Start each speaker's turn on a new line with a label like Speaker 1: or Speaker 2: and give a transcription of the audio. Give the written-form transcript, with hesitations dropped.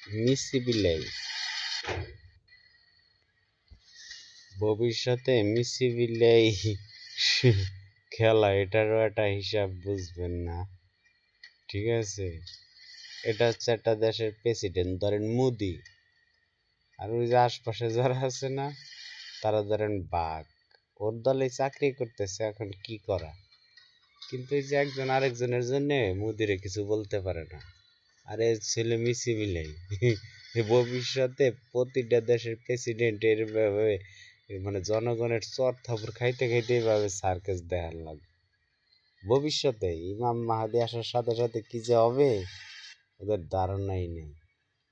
Speaker 1: মিসি বিলাই ভবিষ্যতে মিসি বিলাই খেলা, এটারও একটা হিসাব বুঝবেন না, ঠিক আছে? এটা হচ্ছে একটা দেশের প্রেসিডেন্ট, ধরেন মোদি, আর ওই যে আশপাশে যারা আছে না, তারা ধরেন বাঘ। ওর দলে চাকরি করতেছে, এখন কি করা? কিন্তু এই যে একজন আরেকজনের জন্য মোদিরে কিছু বলতে পারে না। আরে ছেলে মিসি মিলাই ভবিষ্যতে প্রতিটা দেশের প্রেসিডেন্ট এভাবে মানে জনগণের চর থাপুর খাইতে খাইতে এইভাবে সার্কাস দেখার লাগবে। ভবিষ্যতে ইমাম মাহাদি আসার সাথে সাথে কি যে হবে ওদের ধারণাই নেই।